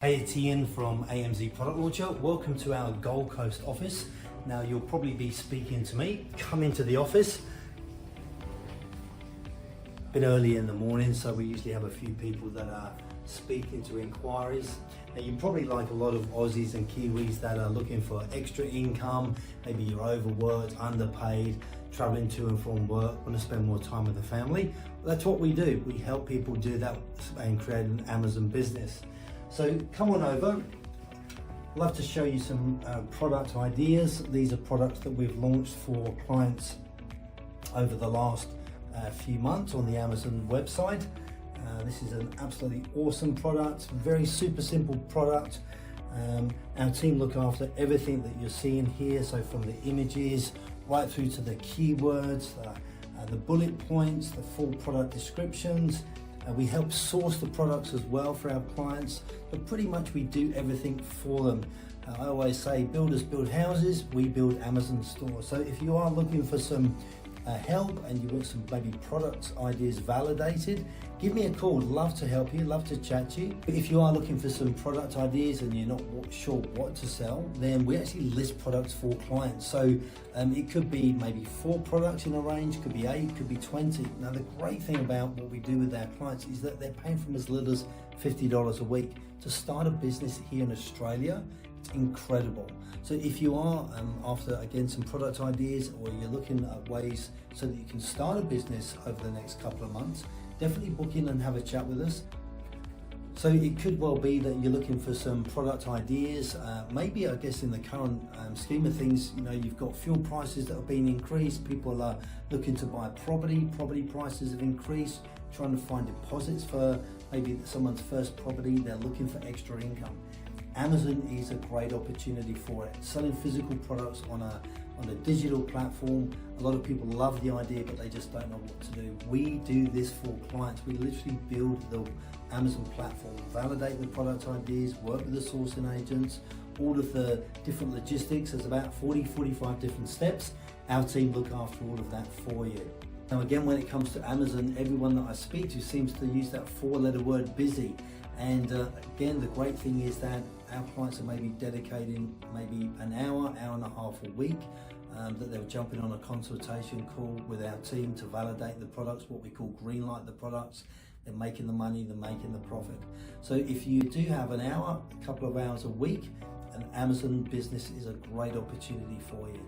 Hey, it's Ian from AMZ Product Launcher. Welcome to our Gold Coast office. Now you'll probably be speaking to me. Come into the office a bit early in the morning, so we usually have a few people that are speaking to inquiries. Now you're probably like a lot of Aussies and Kiwis that are looking for extra income. Maybe you're overworked, underpaid, traveling to and from work, want to spend more time with the family. Well, that's what we do. We help people do that and create an Amazon business. So come on over. I'd love to show you some product ideas. These are products that we've launched for clients over the last few months on the Amazon website. This is an absolutely awesome product, very super simple product. Our team look after everything that you're seeing here, so from the images right through to the keywords, the bullet points, the full product descriptions. We help source the products as well for our clients, but pretty much we do everything for them. I always say builders build houses, we build Amazon stores. So if you are looking for some help and you want some maybe product ideas validated, give me a call. Love to help you, love to chat to you. If you are looking for some product ideas and you're not sure what to sell, then we actually list products for clients. So it could be maybe 4 products in a range, could be 8, could be 20. Now the great thing about what we do with our clients is that they're paying from as little as $50 a week to start a business here in Australia. It's incredible. So if you are after again some product ideas, or you're looking at ways so that you can start a business over the next couple of months, definitely book in and have a chat with us. So it could well be that you're looking for some product ideas. Maybe I guess in the current scheme of things, you know, you've got fuel prices that have been increased. People are looking to buy property. Property prices have increased. Trying to find deposits for maybe someone's first property. They're looking for extra income. Amazon is a great opportunity for it. Selling physical products on a digital platform. A lot of people love the idea, but they just don't know what to do. We do this for clients. We literally build the Amazon platform, validate the product ideas, work with the sourcing agents, all of the different logistics. There's about 45 different steps. Our team look after all of that for you. Now again, when it comes to Amazon, everyone that I speak to seems to use that 4-letter word, busy. And again, the great thing is that our clients are maybe dedicating maybe an hour and a half a week, that they're jumping on a consultation call with our team to validate the products, what we call greenlight the products. They're making the money, they're making the profit. So if you do have an hour, a couple of hours a week, an Amazon business is a great opportunity for you.